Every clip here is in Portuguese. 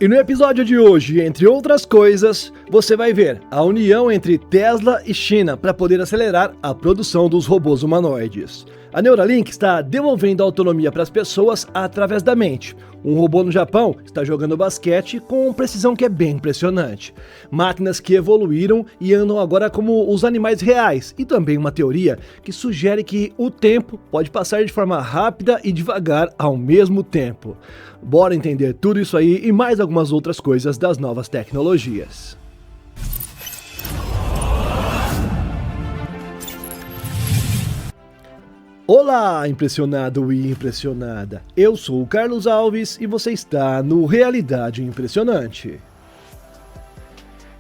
E no episódio de hoje, entre outras coisas, você vai ver a união entre Tesla e China para poder acelerar a produção dos robôs humanoides. A Neuralink está devolvendo a autonomia para as pessoas através da mente. Um robô no Japão está jogando basquete com precisão que é bem impressionante. Máquinas que evoluíram e andam agora como os animais reais. E também uma teoria que sugere que o tempo pode passar de forma rápida e devagar ao mesmo tempo. Bora entender tudo isso aí e mais algumas outras coisas das novas tecnologias. Olá, impressionado e impressionada! Eu sou o Carlos Alves e você está no Realidade Impressionante.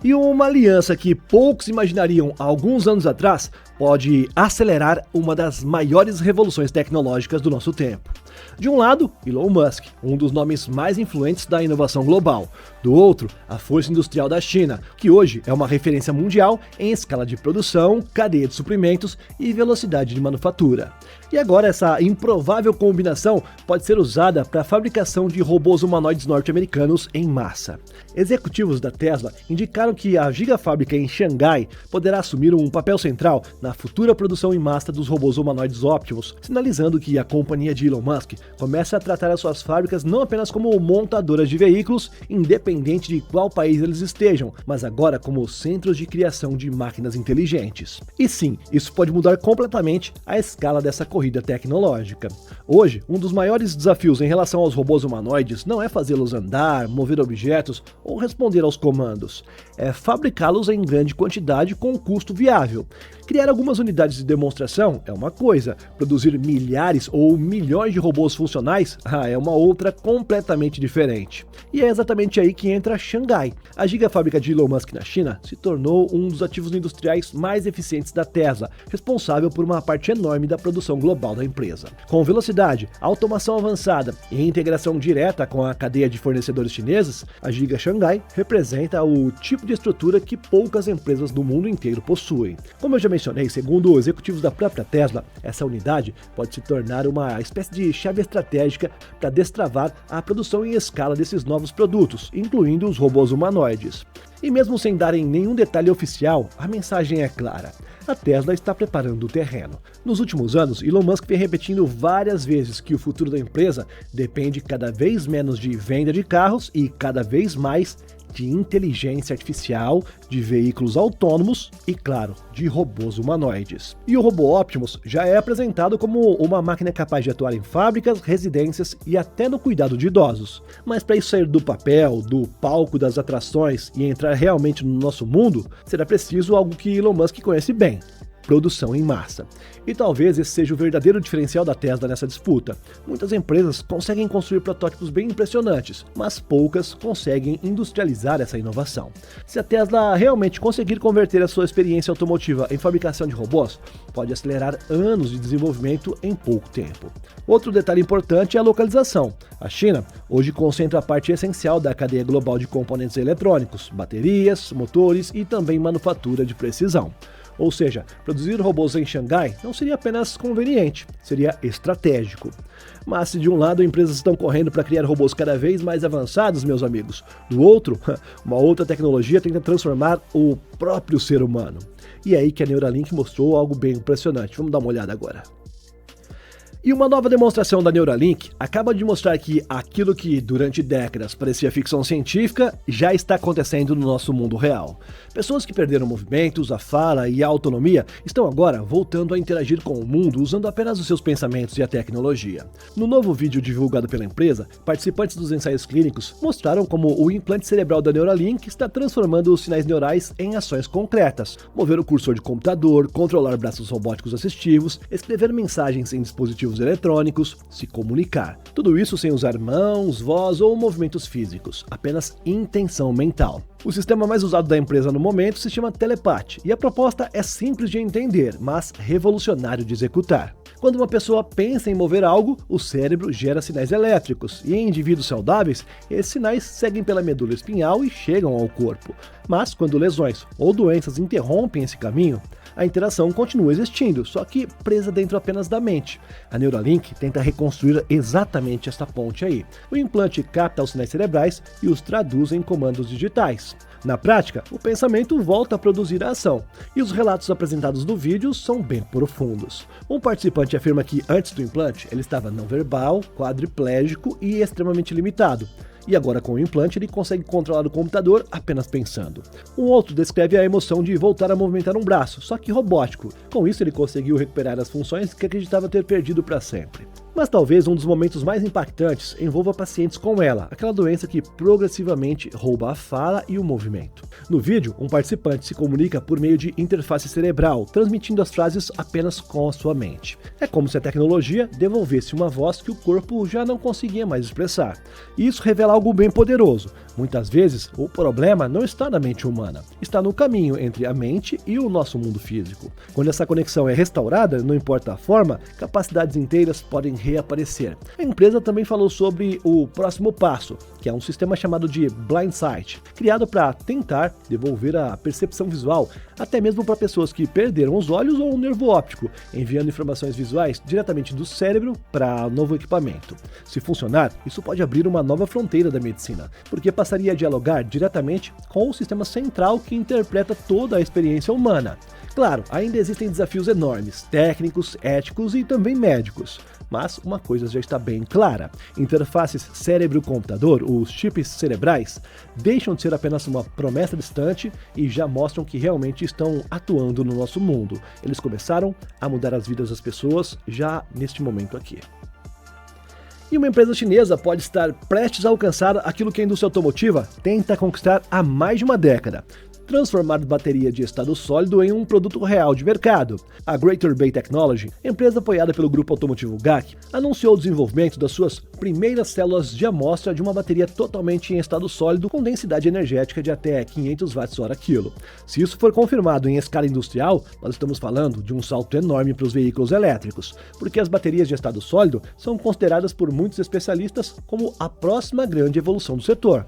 E uma aliança que poucos imaginariam há alguns anos atrás pode acelerar uma das maiores revoluções tecnológicas do nosso tempo. De um lado, Elon Musk, um dos nomes mais influentes da inovação global. Do outro, a força industrial da China, que hoje é uma referência mundial em escala de produção, cadeia de suprimentos e velocidade de manufatura. E agora essa improvável combinação pode ser usada para a fabricação de robôs humanoides norte-americanos em massa. Executivos da Tesla indicaram que a gigafábrica em Xangai poderá assumir um papel central na futura produção em massa dos robôs humanoides Optimus, sinalizando que a companhia de Elon Musk começa a tratar as suas fábricas não apenas como montadoras de veículos, independente de qual país eles estejam, mas agora como centros de criação de máquinas inteligentes. E sim, isso pode mudar completamente a escala dessa corrida tecnológica. Hoje, um dos maiores desafios em relação aos robôs humanoides não é fazê-los andar, mover objetos ou responder aos comandos. É fabricá-los em grande quantidade com um custo viável. Criar algumas unidades de demonstração é uma coisa, produzir milhares ou milhões de robôs funcionais é uma outra completamente diferente. E é exatamente aí que entra Xangai. A gigafábrica de Elon Musk na China se tornou um dos ativos industriais mais eficientes da Tesla, responsável por uma parte enorme da produção global da empresa. Com velocidade, automação avançada e integração direta com a cadeia de fornecedores chineses, a Giga Xangai representa o tipo de estrutura que poucas empresas do mundo inteiro possuem. Como eu já mencionei, segundo executivos da própria Tesla, essa unidade pode se tornar uma espécie de chave estratégica para destravar a produção em escala desses novos produtos, incluindo os robôs humanoides. E mesmo sem darem nenhum detalhe oficial, a mensagem é clara. A Tesla está preparando o terreno. Nos últimos anos, Elon Musk vem repetindo várias vezes que o futuro da empresa depende cada vez menos de venda de carros e cada vez mais de inteligência artificial, de veículos autônomos e, claro, de robôs humanoides. E o robô Optimus já é apresentado como uma máquina capaz de atuar em fábricas, residências e até no cuidado de idosos. Mas para isso sair do papel, do palco das atrações e entrar realmente no nosso mundo, será preciso algo que Elon Musk conhece bem: produção em massa. E talvez esse seja o verdadeiro diferencial da Tesla nessa disputa. Muitas empresas conseguem construir protótipos bem impressionantes, mas poucas conseguem industrializar essa inovação. Se a Tesla realmente conseguir converter a sua experiência automotiva em fabricação de robôs, pode acelerar anos de desenvolvimento em pouco tempo. Outro detalhe importante é a localização. A China hoje concentra a parte essencial da cadeia global de componentes eletrônicos, baterias, motores e também manufatura de precisão. Ou seja, produzir robôs em Xangai não seria apenas conveniente, seria estratégico. Mas se de um lado empresas estão correndo para criar robôs cada vez mais avançados, meus amigos, do outro, uma outra tecnologia tenta transformar o próprio ser humano. E é aí que a Neuralink mostrou algo bem impressionante. Vamos dar uma olhada agora. E uma nova demonstração da Neuralink acaba de mostrar que aquilo que durante décadas parecia ficção científica já está acontecendo no nosso mundo real. Pessoas que perderam movimentos, a fala e a autonomia estão agora voltando a interagir com o mundo usando apenas os seus pensamentos e a tecnologia. No novo vídeo divulgado pela empresa, participantes dos ensaios clínicos mostraram como o implante cerebral da Neuralink está transformando os sinais neurais em ações concretas: mover o cursor de computador, controlar braços robóticos assistivos, escrever mensagens em dispositivos eletrônicos, se comunicar. Tudo isso sem usar mãos, voz ou movimentos físicos, apenas intenção mental. O sistema mais usado da empresa no momento se chama Telepath, e a proposta é simples de entender, mas revolucionário de executar. Quando uma pessoa pensa em mover algo, o cérebro gera sinais elétricos, e em indivíduos saudáveis, esses sinais seguem pela medula espinhal e chegam ao corpo. Mas quando lesões ou doenças interrompem esse caminho, a interação continua existindo, só que presa dentro apenas da mente. A Neuralink tenta reconstruir exatamente esta ponte aí. O implante capta os sinais cerebrais e os traduz em comandos digitais. Na prática, o pensamento volta a produzir a ação, e os relatos apresentados no vídeo são bem profundos. Um participante afirma que, antes do implante, ele estava não verbal, quadriplégico e extremamente limitado. E agora com o implante ele consegue controlar o computador apenas pensando. Um outro descreve a emoção de voltar a movimentar um braço, só que robótico. Com isso ele conseguiu recuperar as funções que acreditava ter perdido para sempre. Mas talvez um dos momentos mais impactantes envolva pacientes com ela, aquela doença que progressivamente rouba a fala e o movimento. No vídeo, um participante se comunica por meio de interface cerebral, transmitindo as frases apenas com a sua mente. É como se a tecnologia devolvesse uma voz que o corpo já não conseguia mais expressar. E isso revela algo bem poderoso. Muitas vezes, o problema não está na mente humana, está no caminho entre a mente e o nosso mundo físico. Quando essa conexão é restaurada, não importa a forma, capacidades inteiras podem reaparecer. A empresa também falou sobre o próximo passo, que é um sistema chamado de Blind Sight, criado para tentar devolver a percepção visual, até mesmo para pessoas que perderam os olhos ou o nervo óptico, enviando informações visuais diretamente do cérebro para o novo equipamento. Se funcionar, isso pode abrir uma nova fronteira da medicina, porque passaria a dialogar diretamente com o sistema central que interpreta toda a experiência humana. Claro, ainda existem desafios enormes, técnicos, éticos e também médicos. Mas uma coisa já está bem clara: interfaces cérebro-computador, os chips cerebrais, deixam de ser apenas uma promessa distante e já mostram que realmente estão atuando no nosso mundo. Eles começaram a mudar as vidas das pessoas já neste momento aqui. E uma empresa chinesa pode estar prestes a alcançar aquilo que a indústria automotiva tenta conquistar há mais de uma década: transformar bateria de estado sólido em um produto real de mercado. A Greater Bay Technology, empresa apoiada pelo grupo automotivo GAC, anunciou o desenvolvimento das suas primeiras células de amostra de uma bateria totalmente em estado sólido com densidade energética de até 500 Wh/kg. Se isso for confirmado em escala industrial, nós estamos falando de um salto enorme para os veículos elétricos, porque as baterias de estado sólido são consideradas por muitos especialistas como a próxima grande evolução do setor.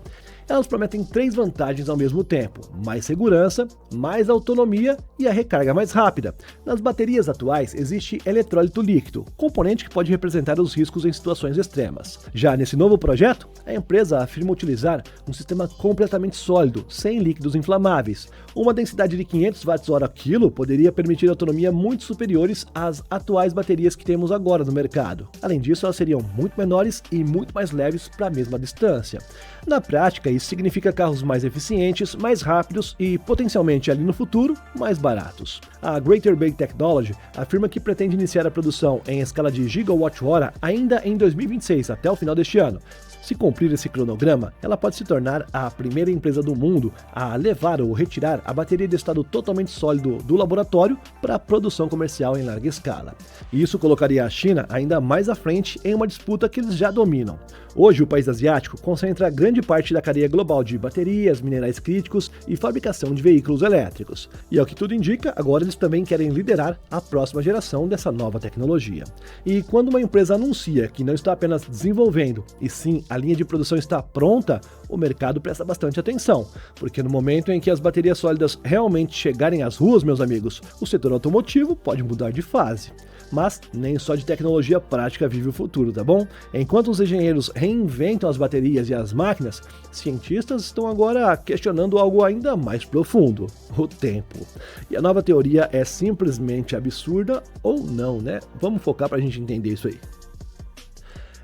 Elas prometem 3 vantagens ao mesmo tempo: mais segurança, mais autonomia e a recarga mais rápida. Nas baterias atuais existe eletrólito líquido, componente que pode representar os riscos em situações extremas. Já nesse novo projeto, a empresa afirma utilizar um sistema completamente sólido, sem líquidos inflamáveis. Uma densidade de 500 Wh/kg poderia permitir autonomia muito superiores às atuais baterias que temos agora no mercado. Além disso, elas seriam muito menores e muito mais leves para a mesma distância. Na prática, isso significa carros mais eficientes, mais rápidos e, potencialmente ali no futuro, mais baratos. A Greater Bay Technology afirma que pretende iniciar a produção em escala de gigawatt-hora ainda em 2026, até o final deste ano. Se cumprir esse cronograma, ela pode se tornar a primeira empresa do mundo a levar ou retirar a bateria de estado totalmente sólido do laboratório para a produção comercial em larga escala. E isso colocaria a China ainda mais à frente em uma disputa que eles já dominam. Hoje, o país asiático concentra grande parte da cadeia global de baterias, minerais críticos e fabricação de veículos elétricos. E ao que tudo indica, agora eles também querem liderar a próxima geração dessa nova tecnologia. E quando uma empresa anuncia que não está apenas desenvolvendo, e sim a linha de produção está pronta, o mercado presta bastante atenção, porque no momento em que as baterias sólidas realmente chegarem às ruas, meus amigos, o setor automotivo pode mudar de fase. Mas nem só de tecnologia prática vive o futuro, tá bom? Enquanto os engenheiros reinventam as baterias e as máquinas, cientistas estão agora questionando algo ainda mais profundo: o tempo. E a nova teoria é simplesmente absurda ou não, né? Vamos focar pra gente entender isso aí.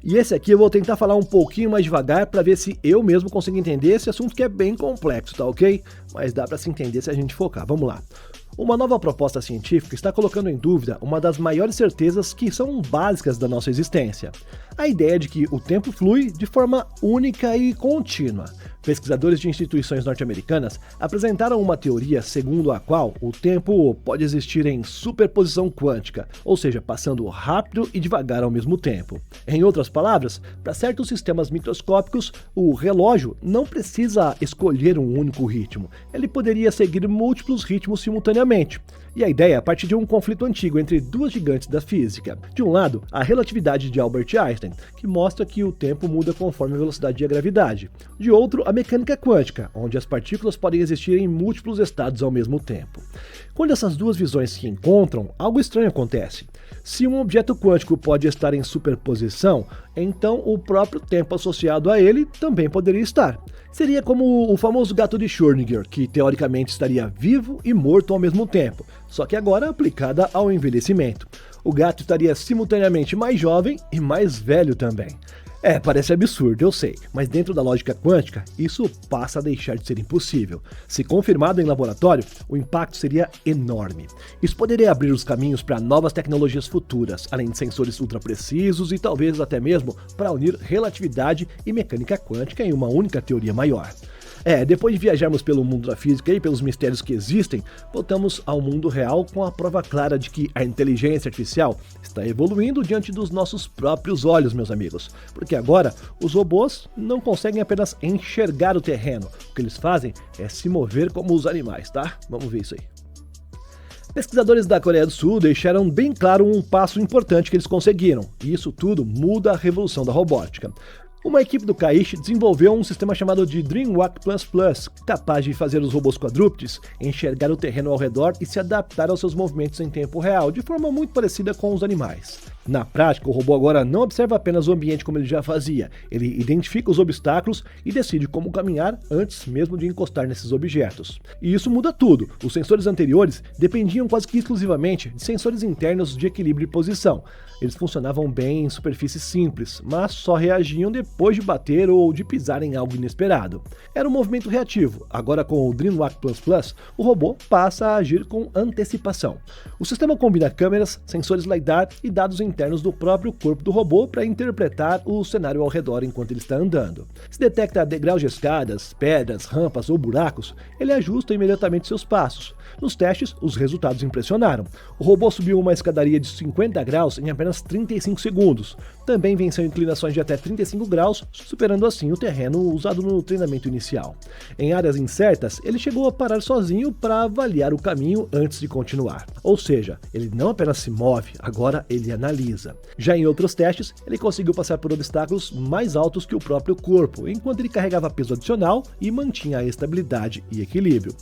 E esse aqui eu vou tentar falar um pouquinho mais devagar para ver se eu mesmo consigo entender esse assunto que é bem complexo, tá ok? Mas dá para se entender se a gente focar. Vamos lá. Uma nova proposta científica está colocando em dúvida uma das maiores certezas que são básicas da nossa existência: a ideia de que o tempo flui de forma única e contínua. Pesquisadores de instituições norte-americanas apresentaram uma teoria segundo a qual o tempo pode existir em superposição quântica, ou seja, passando rápido e devagar ao mesmo tempo. Em outras palavras, para certos sistemas microscópicos, o relógio não precisa escolher um único ritmo. Ele poderia seguir múltiplos ritmos simultaneamente. simultaneamente. E a ideia parte de um conflito antigo entre duas gigantes da física. De um lado, a relatividade de Albert Einstein, que mostra que o tempo muda conforme a velocidade e a gravidade. De outro, a mecânica quântica, onde as partículas podem existir em múltiplos estados ao mesmo tempo. Quando essas duas visões se encontram, algo estranho acontece. Se um objeto quântico pode estar em superposição, então o próprio tempo associado a ele também poderia estar. Seria como o famoso gato de Schrödinger, que teoricamente estaria vivo e morto ao mesmo tempo, só que agora aplicada ao envelhecimento. O gato estaria simultaneamente mais jovem e mais velho também. Parece absurdo, eu sei, mas dentro da lógica quântica, isso passa a deixar de ser impossível. Se confirmado em laboratório, o impacto seria enorme. Isso poderia abrir os caminhos para novas tecnologias futuras, além de sensores ultra precisos e talvez até mesmo para unir relatividade e mecânica quântica em uma única teoria maior. Depois de viajarmos pelo mundo da física e pelos mistérios que existem, voltamos ao mundo real com a prova clara de que a inteligência artificial está evoluindo diante dos nossos próprios olhos, meus amigos. Porque agora, os robôs não conseguem apenas enxergar o terreno, o que eles fazem é se mover como os animais, tá? Vamos ver isso aí. Pesquisadores da Coreia do Sul deixaram bem claro um passo importante que eles conseguiram, e isso tudo muda a revolução da robótica. Uma equipe do CAIX desenvolveu um sistema chamado de DreamWalk++, capaz de fazer os robôs quadrúpedes enxergar o terreno ao redor e se adaptar aos seus movimentos em tempo real, de forma muito parecida com os animais. Na prática, o robô agora não observa apenas o ambiente como ele já fazia, ele identifica os obstáculos e decide como caminhar antes mesmo de encostar nesses objetos. E isso muda tudo. Os sensores anteriores dependiam quase que exclusivamente de sensores internos de equilíbrio e posição. Eles funcionavam bem em superfícies simples, mas só reagiam depois de bater ou de pisar em algo inesperado. Era um movimento reativo. Agora, com o DreamWalk++, o robô passa a agir com antecipação. O sistema combina câmeras, sensores LiDAR e dados internos do próprio corpo do robô para interpretar o cenário ao redor enquanto ele está andando. Se detecta degraus de escadas, pedras, rampas ou buracos, ele ajusta imediatamente seus passos. Nos testes, os resultados impressionaram. O robô subiu uma escadaria de 50 graus em apenas 35 segundos. Também venceu inclinações de até 35 graus, superando assim o terreno usado no treinamento inicial. Em áreas incertas, ele chegou a parar sozinho para avaliar o caminho antes de continuar. Ou seja, ele não apenas se move, agora ele analisa. Já em outros testes, ele conseguiu passar por obstáculos mais altos que o próprio corpo, enquanto ele carregava peso adicional e mantinha a estabilidade e equilíbrio.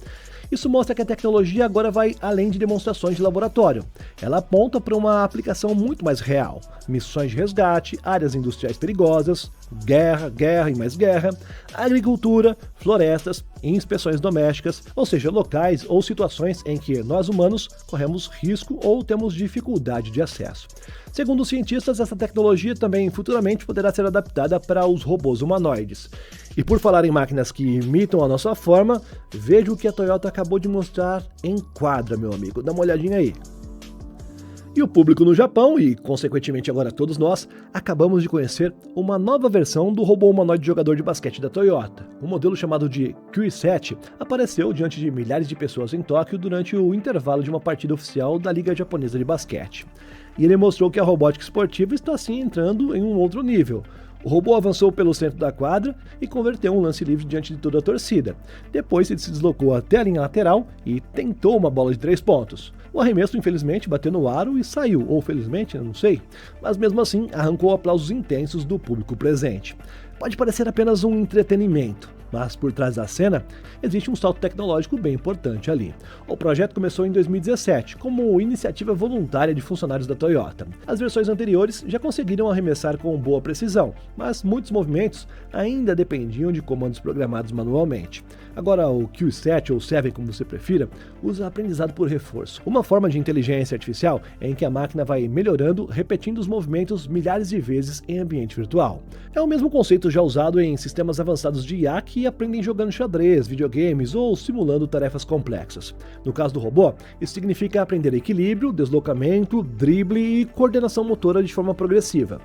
Isso mostra que a tecnologia agora vai além de demonstrações de laboratório. Ela aponta para uma aplicação muito mais real. Missões de resgate, áreas industriais perigosas, guerra e mais guerra, agricultura, florestas e inspeções domésticas, ou seja, locais ou situações em que nós humanos corremos risco ou temos dificuldade de acesso. Segundo os cientistas, essa tecnologia também futuramente poderá ser adaptada para os robôs humanoides. E por falar em máquinas que imitam a nossa forma, veja o que a Toyota acabou de mostrar em quadra, meu amigo. Dá uma olhadinha aí. E o público no Japão, e consequentemente agora todos nós, acabamos de conhecer uma nova versão do robô humanoide jogador de basquete da Toyota. Um modelo chamado de QI7 apareceu diante de milhares de pessoas em Tóquio durante o intervalo de uma partida oficial da Liga Japonesa de Basquete. E ele mostrou que a robótica esportiva está sim entrando em um outro nível. O robô avançou pelo centro da quadra e converteu um lance livre diante de toda a torcida. Depois ele se deslocou até a linha lateral e tentou uma bola de 3 pontos. O arremesso, infelizmente, bateu no aro e saiu, ou felizmente, eu não sei, mas mesmo assim arrancou aplausos intensos do público presente. Pode parecer apenas um entretenimento, mas por trás da cena existe um salto tecnológico bem importante ali. O projeto começou em 2017 como iniciativa voluntária de funcionários da Toyota. As versões anteriores já conseguiram arremessar com boa precisão, mas muitos movimentos ainda dependiam de comandos programados manualmente. Agora o Q7 ou 7, como você prefira, usa aprendizado por reforço, uma forma de inteligência artificial em que a máquina vai melhorando, repetindo os movimentos milhares de vezes em ambiente virtual. É o mesmo conceito já usado em sistemas avançados de IA que aprendem jogando xadrez, videogames ou simulando tarefas complexas. No caso do robô, isso significa aprender equilíbrio, deslocamento, drible e coordenação motora de forma progressiva.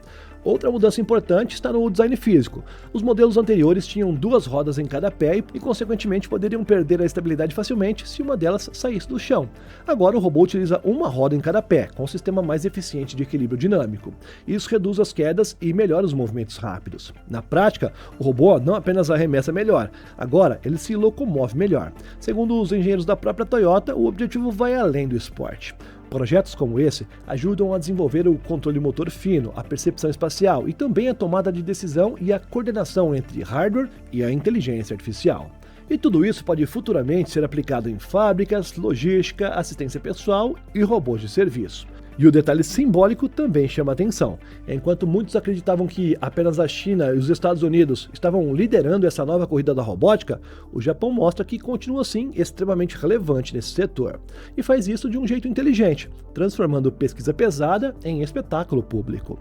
Outra mudança importante está no design físico. Os modelos anteriores tinham 2 rodas em cada pé e, consequentemente, poderiam perder a estabilidade facilmente se uma delas saísse do chão. Agora o robô utiliza uma roda em cada pé, com um sistema mais eficiente de equilíbrio dinâmico. Isso reduz as quedas e melhora os movimentos rápidos. Na prática, o robô não apenas arremessa melhor, agora ele se locomove melhor. Segundo os engenheiros da própria Toyota, o objetivo vai além do esporte. Projetos como esse ajudam a desenvolver o controle motor fino, a percepção espacial e também a tomada de decisão e a coordenação entre hardware e a inteligência artificial. E tudo isso pode futuramente ser aplicado em fábricas, logística, assistência pessoal e robôs de serviço. E o detalhe simbólico também chama atenção. Enquanto muitos acreditavam que apenas a China e os Estados Unidos estavam liderando essa nova corrida da robótica, o Japão mostra que continua sim extremamente relevante nesse setor. E faz isso de um jeito inteligente, transformando pesquisa pesada em espetáculo público.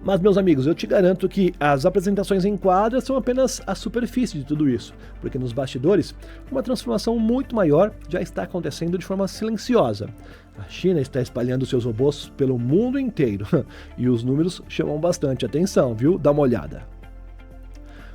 Mas, meus amigos, eu te garanto que as apresentações em quadra são apenas a superfície de tudo isso, porque nos bastidores, uma transformação muito maior já está acontecendo de forma silenciosa. A China está espalhando seus robôs pelo mundo inteiro e os números chamam bastante atenção, viu? Dá uma olhada.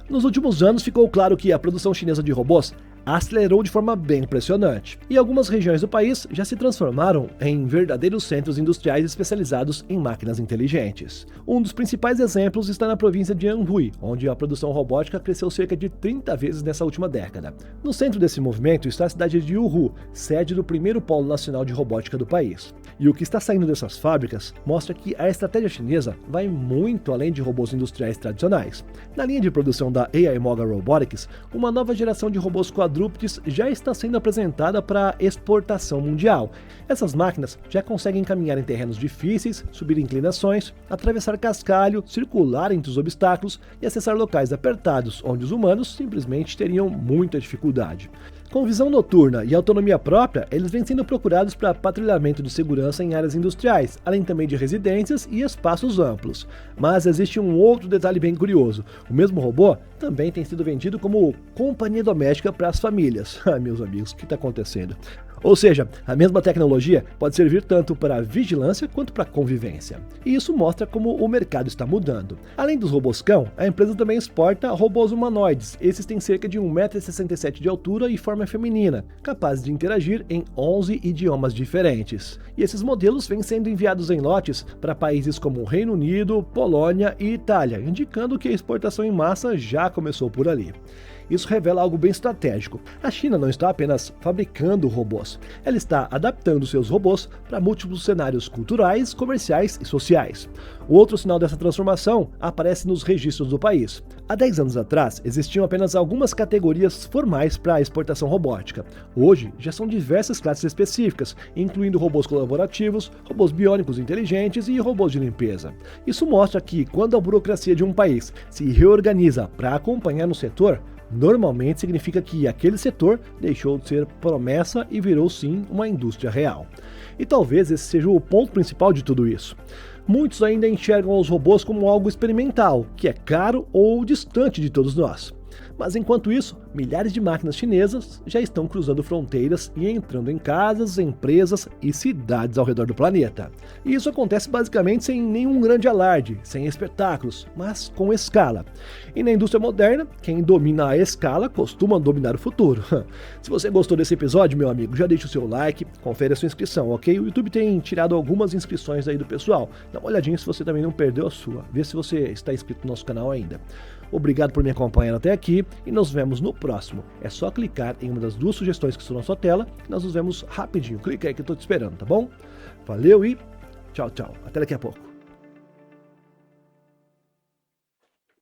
Nos últimos anos ficou claro que a produção chinesa de robôs acelerou de forma bem impressionante, e algumas regiões do país já se transformaram em verdadeiros centros industriais especializados em máquinas inteligentes. Um dos principais exemplos está na província de Anhui, onde a produção robótica cresceu cerca de 30 vezes nessa última década. No centro desse movimento está a cidade de Wuhu, sede do primeiro polo nacional de robótica do país. E o que está saindo dessas fábricas mostra que a estratégia chinesa vai muito além de robôs industriais tradicionais. Na linha de produção da AI Moga Robotics, uma nova geração de robôs quadrúpedes já está sendo apresentada para exportação mundial. Essas máquinas já conseguem caminhar em terrenos difíceis, subir inclinações, atravessar cascalho, circular entre os obstáculos e acessar locais apertados, onde os humanos simplesmente teriam muita dificuldade. Com visão noturna e autonomia própria, eles vêm sendo procurados para patrulhamento de segurança em áreas industriais, além também de residências e espaços amplos. Mas existe um outro detalhe bem curioso: o mesmo robô também tem sido vendido como companhia doméstica para as famílias. Meus amigos, o que está acontecendo? Ou seja, a mesma tecnologia pode servir tanto para vigilância quanto para convivência. E isso mostra como o mercado está mudando. Além dos robôs cão, a empresa também exporta robôs humanoides. Esses têm cerca de 1,67 m de altura e forma feminina, capazes de interagir em 11 idiomas diferentes. E esses modelos vêm sendo enviados em lotes para países como Reino Unido, Polônia e Itália, indicando que a exportação em massa já começou por ali. Isso revela algo bem estratégico. A China não está apenas fabricando robôs, ela está adaptando seus robôs para múltiplos cenários culturais, comerciais e sociais. O outro sinal dessa transformação aparece nos registros do país. Há 10 anos atrás, existiam apenas algumas categorias formais para a exportação robótica. Hoje, já são diversas classes específicas, incluindo robôs colaborativos, robôs biônicos inteligentes e robôs de limpeza. Isso mostra que, quando a burocracia de um país se reorganiza para acompanhar no setor, normalmente significa que aquele setor deixou de ser promessa e virou sim uma indústria real. E talvez esse seja o ponto principal de tudo isso. Muitos ainda enxergam os robôs como algo experimental, que é caro ou distante de todos nós. Mas enquanto isso, milhares de máquinas chinesas já estão cruzando fronteiras e entrando em casas, empresas e cidades ao redor do planeta. E isso acontece basicamente sem nenhum grande alarde, sem espetáculos, mas com escala. E na indústria moderna, quem domina a escala costuma dominar o futuro. Se você gostou desse episódio, meu amigo, já deixa o seu like, confere a sua inscrição, ok? O YouTube tem tirado algumas inscrições aí do pessoal. Dá uma olhadinha se você também não perdeu a sua. Vê se você está inscrito no nosso canal ainda. Obrigado por me acompanhar até aqui e nos vemos no próximo. É só clicar em uma das 2 sugestões que estão na sua tela que nós nos vemos rapidinho. Clica aí que eu estou te esperando, tá bom? Valeu e tchau, tchau. Até daqui a pouco.